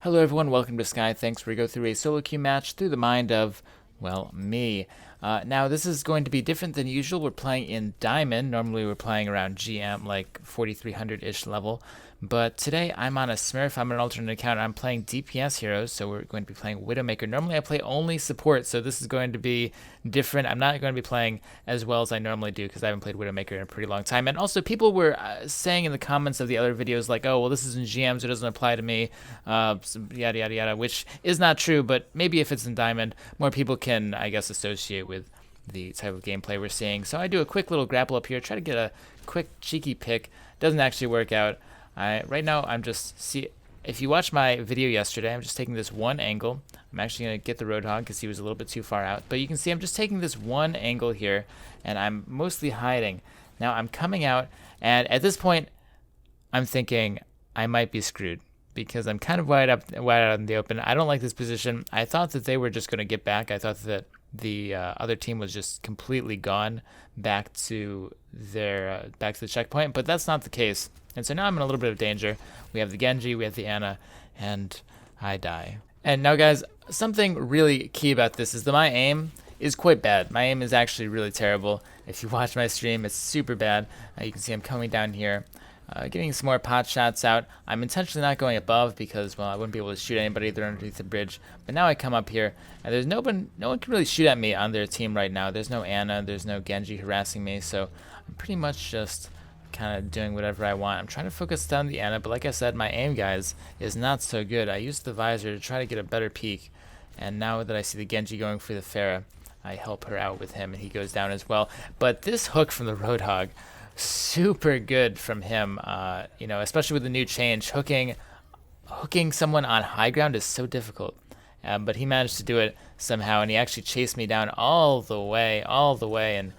Hello everyone, welcome to Sky. Thanks. We go through a solo queue match through the mind of, well, me. Now this is going to be different than usual. We're playing in Diamond. Normally we're playing around GM, like 4300-ish level. But today I'm on a Smurf. I'm on an alternate account. I'm playing DPS heroes, so we're going to be playing Widowmaker. Normally I play only support, so this is going to be different. I'm not going to be playing as well as I normally do because I haven't played Widowmaker in a pretty long time. And also people were saying in the comments of the other videos like, oh, well, this is in GM, so it doesn't apply to me, yada, yada, yada, which is not true, but maybe if it's in Diamond, more people can, I guess, associate with the type of gameplay we're seeing. So I do a quick little grapple up here, try to get a quick cheeky pick. Doesn't actually work out. Right now I'm just, if you watch my video yesterday, I'm just taking this one angle. I'm actually going to get the Roadhog because he was a little bit too far out. But you can see I'm just taking this one angle here, and I'm mostly hiding. Now I'm coming out, and at this point, I'm thinking I might be screwed because I'm kind of wide out in the open. I don't like this position. I thought that they were just going to get back. I thought that the other team was just completely gone back to their back to the checkpoint, but that's not the case. And so now I'm in a little bit of danger. We have the Genji, we have the Ana, and I die. And now, guys, something really key about this is that my aim is quite bad. My aim is actually really terrible. If you watch my stream, it's super bad. You can see I'm coming down here, getting some more pot shots out. I'm intentionally not going above because, well, I wouldn't be able to shoot anybody there underneath the bridge. But now I come up here, and there's no one can really shoot at me on their team right now. There's no Ana, there's no Genji harassing me, so I'm pretty much just kind of doing whatever I want. I'm trying to focus down the Ana, but like I said, my aim, guys, is not so good. I used the visor to try to get a better peek, and now that I see the Genji going for the Pharah, I help her out with him, and he goes down as well. But this hook from the Roadhog, super good from him, especially with the new change. Hooking someone on high ground is so difficult, but he managed to do it somehow, and he actually chased me down all the way, and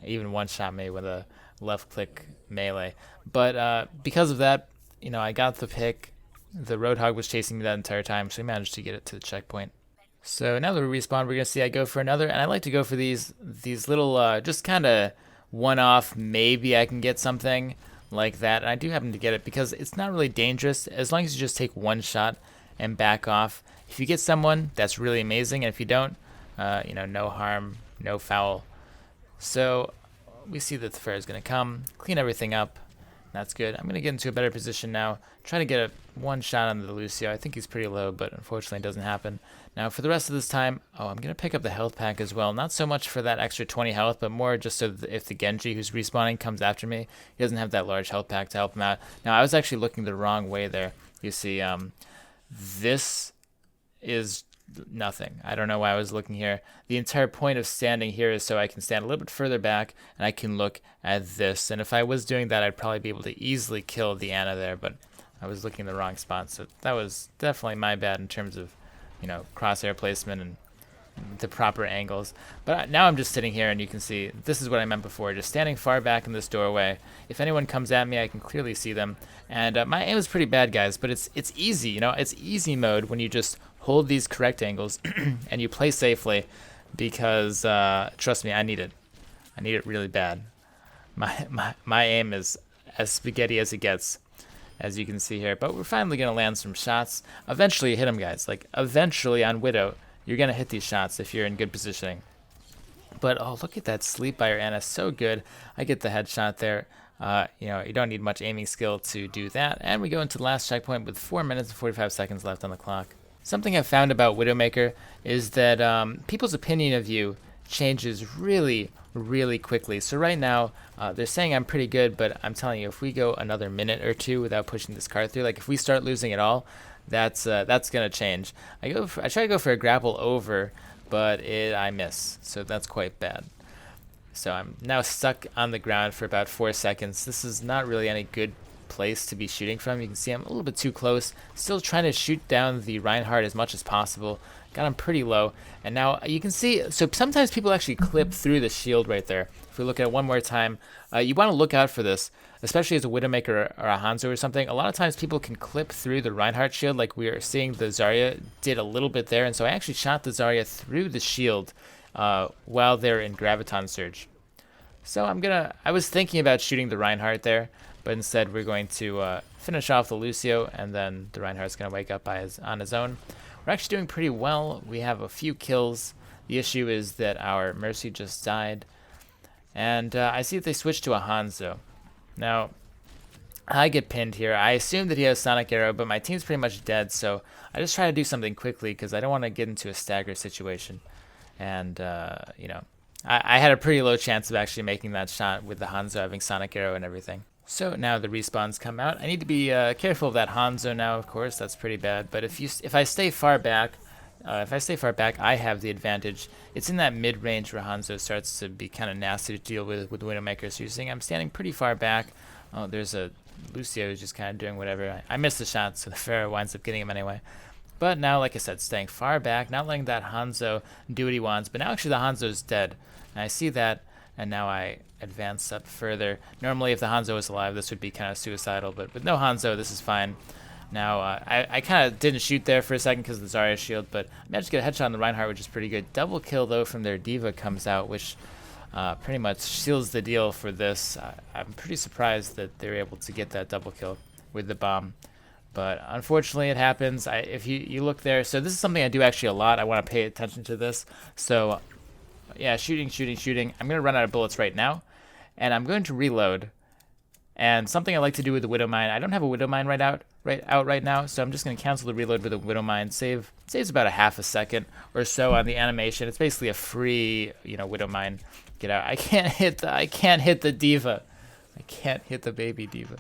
even one-shot me with a left-click melee. But because of that, I got the pick. The Roadhog was chasing me that entire time, so he managed to get it to the checkpoint. So now that we respawn, we're gonna see I go for another, and I like to go for these little just kind of one-off. Maybe I can get something like that, and I do happen to get it because it's not really dangerous as long as you just take one shot and back off. If you get someone, that's really amazing, and if you don't, no harm, no foul. So we see that the Pharah is going to come, clean everything up. That's good. I'm going to get into a better position now. Try to get a one shot on the Lucio. I think he's pretty low, but unfortunately it doesn't happen. Now for the rest of this time, I'm going to pick up the health pack as well. Not so much for that extra 20 health, but more just so that if the Genji who's respawning comes after me, he doesn't have that large health pack to help him out. Now I was actually looking the wrong way there. You see, this is nothing. I don't know why I was looking here. The entire point of standing here is so I can stand a little bit further back and I can look at this. And if I was doing that, I'd probably be able to easily kill the Ana there, but I was looking in the wrong spot. So that was definitely my bad in terms of, crosshair placement and the proper angles. But now I'm just sitting here and you can see this is what I meant before, just standing far back in this doorway. If anyone comes at me, I can clearly see them. And my aim is pretty bad, guys, but it's easy, it's easy mode when you just hold these correct angles and you play safely because trust me, I need it. I need it really bad. My aim is as spaghetti as it gets, as you can see here. But we're finally going to land some shots. Eventually hit them, guys. Like, eventually on Widow, you're going to hit these shots if you're in good positioning. But, oh, look at that sleep by your Ana. So good. I get the headshot there. You don't need much aiming skill to do that. And we go into the last checkpoint with 4 minutes and 45 seconds left on the clock. Something I've found about Widowmaker is that people's opinion of you changes really, really quickly. So right now, they're saying I'm pretty good, but I'm telling you, if we go another minute or two without pushing this card through, like if we start losing it all, that's gonna change. I try to go for a grapple over, but I miss, so that's quite bad. So I'm now stuck on the ground for about 4 seconds. This is not really any good place to be shooting from. You can see I'm a little bit too close. Still trying to shoot down the Reinhardt as much as possible. Got him pretty low. And now you can see, so sometimes people actually clip through the shield right there. If we look at it one more time, you want to look out for this, especially as a Widowmaker or a Hanzo or something. A lot of times people can clip through the Reinhardt shield, like we are seeing the Zarya did a little bit there. And so I actually shot the Zarya through the shield while they're in Graviton Surge. So I was thinking about shooting the Reinhardt there, but instead we're going to finish off the Lucio, and then the Reinhardt's going to wake up on his own. We're actually doing pretty well. We have a few kills. The issue is that our Mercy just died. And I see that they switched to a Hanzo. Now, I get pinned here. I assume that he has Sonic Arrow, but my team's pretty much dead, so I just try to do something quickly because I don't want to get into a stagger situation. And, you know, I had a pretty low chance of actually making that shot with the Hanzo having Sonic Arrow and everything. So now the respawns come out. I need to be careful of that Hanzo now, of course. That's pretty bad. But if I stay far back, I have the advantage. It's in that mid-range where Hanzo starts to be kind of nasty to deal with Widowmaker. So you're seeing I'm standing pretty far back. Oh, there's a Lucio who's just kind of doing whatever. I missed the shot, so the Pharaoh winds up getting him anyway. But now, like I said, staying far back, not letting that Hanzo do what he wants. But now actually the Hanzo's dead. And I see that, and now I advance up further. Normally if the Hanzo was alive, this would be kind of suicidal. But with no Hanzo, this is fine. Now, I kind of didn't shoot there for a second because of the Zarya shield, but I managed to get a headshot on the Reinhardt, which is pretty good. Double kill, though, from their D.Va comes out, which pretty much seals the deal for this. I'm pretty surprised that they were able to get that double kill with the bomb. But unfortunately, it happens. If you look there, so this is something I do actually a lot. I want to pay attention to this. So, yeah, shooting. I'm going to run out of bullets right now, and I'm going to reload. And something I like to do with the Widow Mine, I don't have a Widow Mine right now, so I'm just going to cancel the reload with a Widow Mine. Saves about a half a second or so on the animation. It's basically a free, Widow Mine. Get out! I can't hit the D.Va. I can't hit the baby D.Va.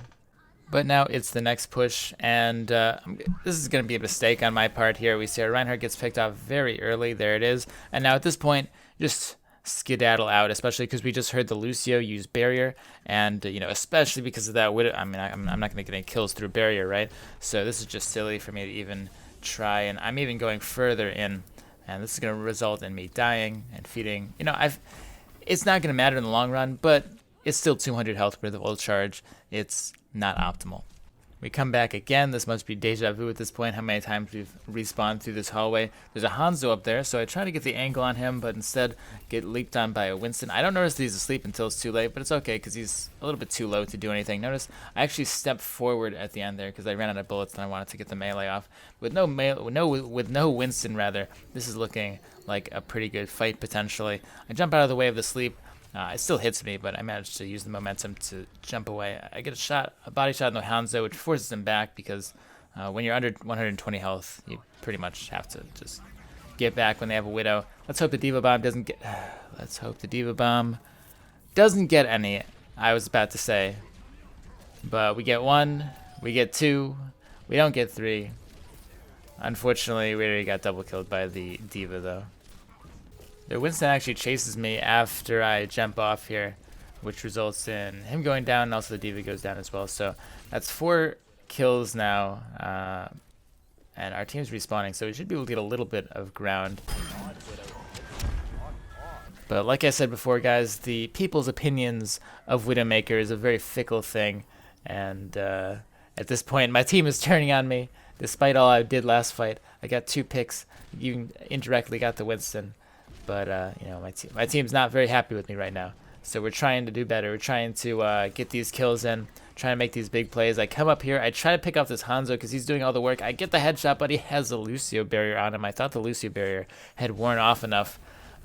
But now it's the next push, and this is going to be a mistake on my part here. We see our Reinhardt gets picked off very early. There it is. And now at this point, just skedaddle out, especially because we just heard the Lucio use barrier, and especially because of that Widow. I mean, I'm not going to get any kills through barrier, right? So this is just silly for me to even try, and I'm even going further in, and this is going to result in me dying and feeding. It's not going to matter in the long run, but it's still 200 health with the full charge. It's not optimal. We come back again. This must be deja vu at this point, how many times we've respawned through this hallway. There's a Hanzo up there, so I try to get the angle on him, but instead get leaped on by a Winston. I don't notice that he's asleep until it's too late, but it's okay because he's a little bit too low to do anything. Notice I actually stepped forward at the end there because I ran out of bullets and I wanted to get the melee off. With no Winston, rather, this is looking like a pretty good fight potentially. I jump out of the way of the sleep. It still hits me, but I managed to use the momentum to jump away. I get a body shot on the Hanzo, which forces him back because when you're under 120 health, you pretty much have to just get back when they have a Widow. Let's hope the D.Va bomb doesn't get. Let's hope the D.Va bomb doesn't get any. I was about to say, but we get one, we get two, we don't get three. Unfortunately, we already got double killed by the D.Va though. The Winston actually chases me after I jump off here, which results in him going down, and also the D.Va goes down as well. So that's 4 kills now, and our team's respawning, so we should be able to get a little bit of ground. But like I said before, guys, the people's opinions of Widowmaker is a very fickle thing, and at this point, my team is turning on me. Despite all I did last fight, I got 2 picks, even indirectly got the Winston. But, my team's not very happy with me right now. So we're trying to do better. We're trying to get these kills in, trying to make these big plays. I come up here. I try to pick off this Hanzo because he's doing all the work. I get the headshot, but he has a Lucio barrier on him. I thought the Lucio barrier had worn off enough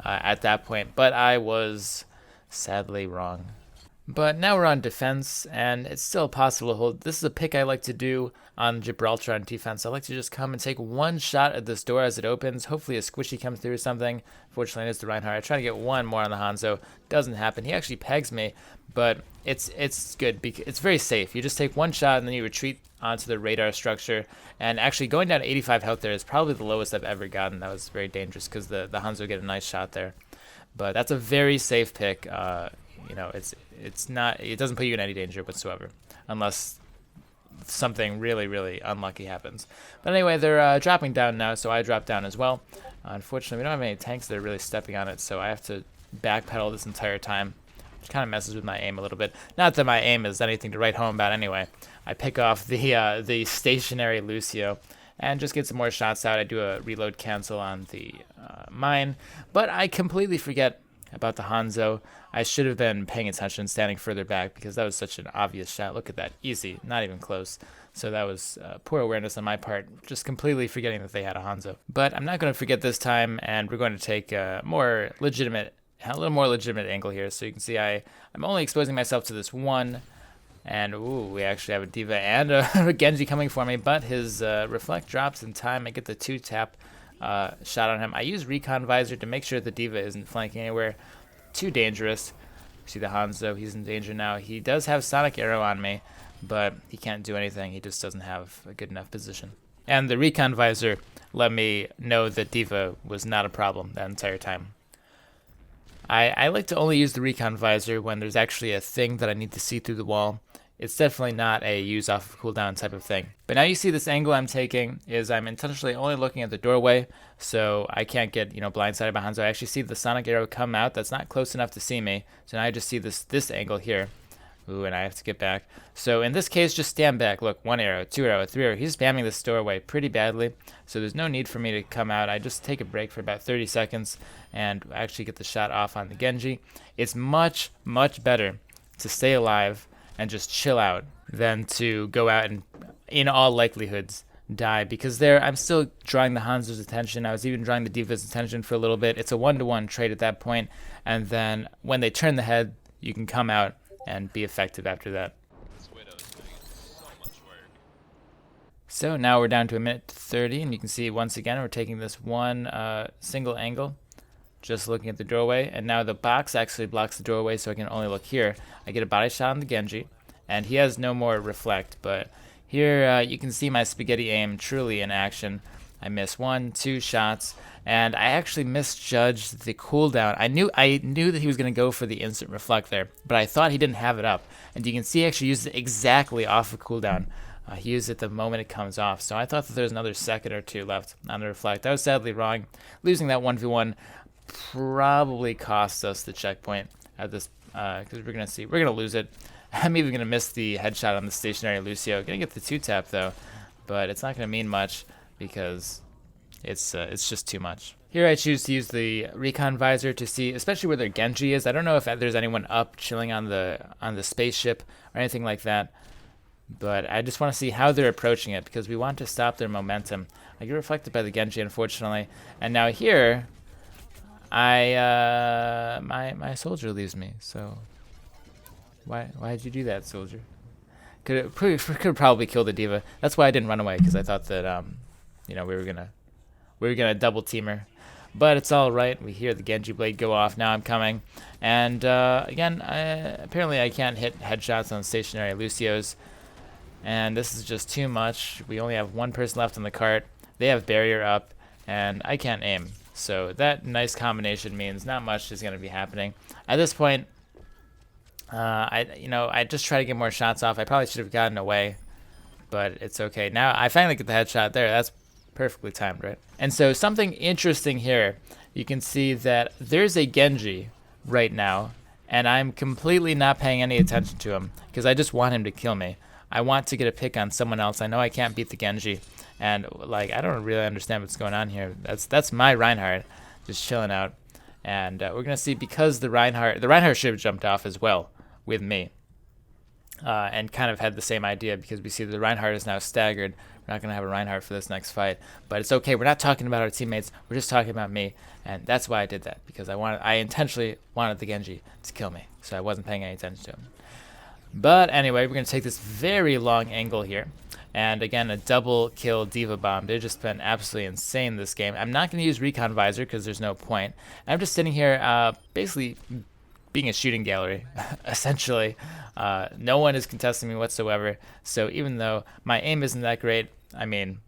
at that point, but I was sadly wrong. But now we're on defense, and it's still possible to hold. This is a pick I like to do on Gibraltar on defense. I like to just come and take one shot at this door as it opens. Hopefully a squishy comes through or something. Fortunately, it's the Reinhardt. I try to get one more on the Hanzo. Doesn't happen. He actually pegs me, but it's good because it's very safe. You just take one shot and then you retreat onto the radar structure. And actually going down to 85 health there is probably the lowest I've ever gotten. That was very dangerous because the Hanzo get a nice shot there. But that's a very safe pick. It's not. It doesn't put you in any danger whatsoever, unless something really, really unlucky happens. But anyway, they're dropping down now, so I drop down as well. Unfortunately, we don't have any tanks that are really stepping on it, so I have to backpedal this entire time, which kind of messes with my aim a little bit. Not that my aim is anything to write home about anyway. I pick off the stationary Lucio and just get some more shots out. I do a reload cancel on the mine, but I completely forget about the Hanzo. I should have been paying attention, standing further back, because that was such an obvious shot. Look at that. Easy. Not even close. So that was poor awareness on my part, just completely forgetting that they had a Hanzo. But I'm not going to forget this time, and we're going to take a little more legitimate angle here. So you can see I'm only exposing myself to this one. And, ooh, we actually have a D.Va and a Genji coming for me, but his reflect drops in time. I get the 2-tap shot on him. I use Recon Visor to make sure the D.Va isn't flanking anywhere too dangerous. See the Hanzo, he's in danger now. He does have Sonic Arrow on me, but he can't do anything. He just doesn't have a good enough position. And the Recon Visor let me know that D.Va was not a problem that entire time. I like to only use the Recon Visor when there's actually a thing that I need to see through the wall. It's definitely not a use off of cooldown type of thing. But now you see this angle I'm taking is I'm intentionally only looking at the doorway, so I can't get, blindsided by Hanzo. I actually see the Sonic Arrow come out. That's not close enough to see me. So now I just see this angle here. Ooh, and I have to get back. So in this case, just stand back. Look, 1 arrow, 2 arrow, 3 arrow. He's spamming this doorway pretty badly. So there's no need for me to come out. I just take a break for about 30 seconds and actually get the shot off on the Genji. It's much, much better to stay alive and just chill out than to go out and, in all likelihoods, die. Because there, I'm still drawing the Hanzo's attention. I was even drawing the D.Va's attention for a little bit. It's a 1-to-1 trade at that point. And then when they turn the head, you can come out and be effective after that. So now we're down to 1:30, and you can see once again we're taking this one single angle, just looking at the doorway, and now the box actually blocks the doorway, so I can only look here. I get a body shot on the Genji, and he has no more reflect, but here you can see my spaghetti aim truly in action. I miss 1, 2 shots, and I actually misjudged the cooldown. I knew that he was going to go for the instant reflect there, but I thought he didn't have it up. And you can see he actually used it exactly off of cooldown. He used it the moment it comes off, so I thought that there was another second or two left on the reflect. I was sadly wrong. Losing that 1v1 probably cost us the checkpoint at this, because we're going to lose it. I'm even going to miss the headshot on the stationary Lucio. Going to get the 2-tap though, but it's not going to mean much, because it's just too much. Here I choose to use the Recon Visor to see, especially where their Genji is. I don't know if there's anyone up chilling on the spaceship or anything like that, but I just want to see how they're approaching it, because we want to stop their momentum. I get reflected by the Genji, unfortunately, and now here, my soldier leaves me. So why did you do that, soldier? Could probably kill the D.Va. That's why I didn't run away, because I thought that we were gonna double team her, but it's all right. We hear the Genji blade go off. Now I'm coming, and again, apparently I can't hit headshots on stationary Lucios, and this is just too much. We only have one person left on the cart. They have barrier up, and I can't aim. So that nice combination means not much is gonna be happening at this point. I just try to get more shots off. I probably should have gotten away, but it's okay. Now I finally get the headshot there. That's perfectly timed, right? And so something interesting here, you can see that there's a Genji right now, and I'm completely not paying any attention to him, because I just want him to kill me. I want to get a pick on someone else. I know I can't beat the Genji, and I don't really understand what's going on here. That's my Reinhardt just chilling out, and we're gonna see, because the Reinhardt should have jumped off as well with me, and kind of had the same idea, because we see the Reinhardt is now staggered. We're not going to have a Reinhardt for this next fight, but it's okay. We're not talking about our teammates. We're just talking about me, and that's why I did that, because I intentionally wanted the Genji to kill me, so I wasn't paying any attention to him. But anyway, we're going to take this very long angle here, and again, a double kill D.Va bomb. They've just been absolutely insane this game. I'm not going to use Recon Visor, because there's no point. I'm just sitting here basically being a shooting gallery, essentially. No one is contesting me whatsoever, so even though my aim isn't that great, I mean,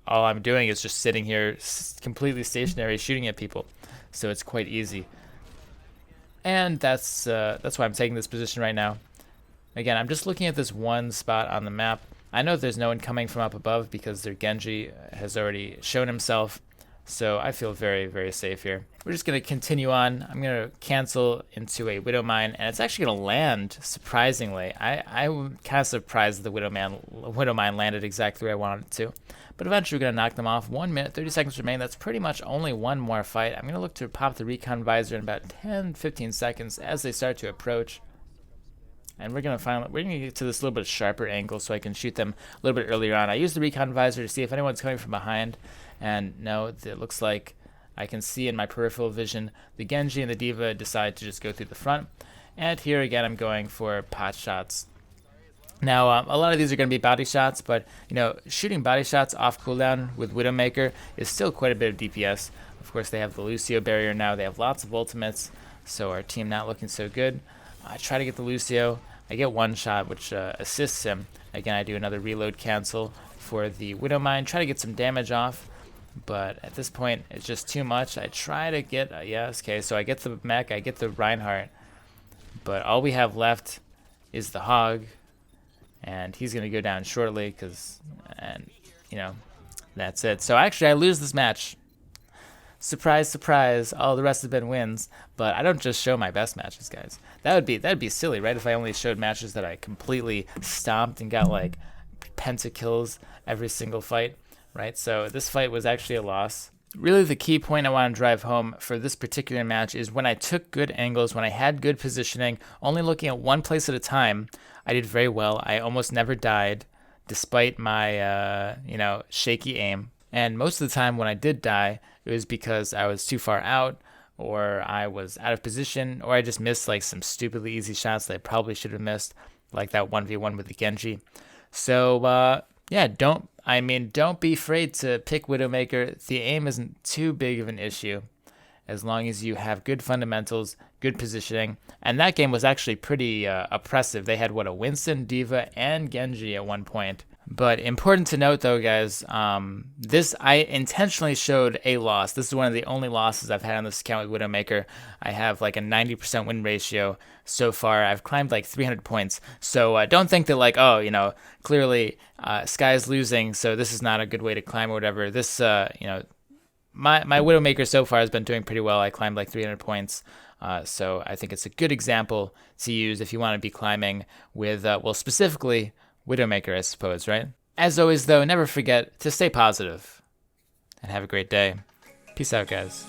all I'm doing is just sitting here completely stationary shooting at people, so it's quite easy. And that's why I'm taking this position right now. Again, I'm just looking at this one spot on the map. I know there's no one coming from up above, because their Genji has already shown himself, So I feel very, very safe here. We're just going to continue on. I'm going to cancel into a Widow Mine, and it's actually going to land, surprisingly. I'm kind of surprised the Widow Mine landed exactly where I wanted it to. But eventually we're going to knock them off. 1 minute, 30 seconds remain. That's pretty much only one more fight. I'm going to look to pop the recon visor in about 10-15 seconds as they start to approach. And we're gonna get to this little bit sharper angle so I can shoot them a little bit earlier on. I use the recon visor to see if anyone's coming from behind, and no, it looks like I can see in my peripheral vision the Genji and the D.Va decide to just go through the front. And here again, I'm going for pot shots. Now, a lot of these are going to be body shots, but you know, shooting body shots off cooldown with Widowmaker is still quite a bit of DPS. Of course, they have the Lucio barrier now. They have lots of ultimates, so our team not looking so good. I try to get the Lucio. I get one shot, which assists him. Again, I do another reload cancel for the Widow Mine. Try to get some damage off, but at this point, it's just too much. I try to get, yes, okay, so I get the mech, I get the Reinhardt, but all we have left is the Hog, and he's going to go down shortly, and you know, that's it. So actually, I lose this match. Surprise, surprise, all the rest have been wins, but I don't just show my best matches, guys. That'd be silly, right? If I only showed matches that I completely stomped and got like pentakills every single fight, right? So this fight was actually a loss. Really the key point I want to drive home for this particular match is when I took good angles, when I had good positioning, only looking at one place at a time, I did very well. I almost never died despite my, shaky aim. And most of the time when I did die, it was because I was too far out, or I was out of position, or I just missed like some stupidly easy shots that I probably should have missed, like that 1v1 with the Genji. So yeah, don't be afraid to pick Widowmaker. The aim isn't too big of an issue as long as you have good fundamentals, good positioning. And that game was actually pretty oppressive. They had a Winston, D.Va, and Genji at one point. But important to note, though, guys, this I intentionally showed a loss. This is one of the only losses I've had on this account with Widowmaker. I have like a 90% win ratio so far. I've climbed like 300 points. So don't think that like, oh, clearly Sky's losing, so this is not a good way to climb or whatever. This, my Widowmaker so far has been doing pretty well. I climbed like 300 points. So I think it's a good example to use if you want to be climbing with, specifically Widowmaker, I suppose, right? As always, though, never forget to stay positive and have a great day. Peace out, guys.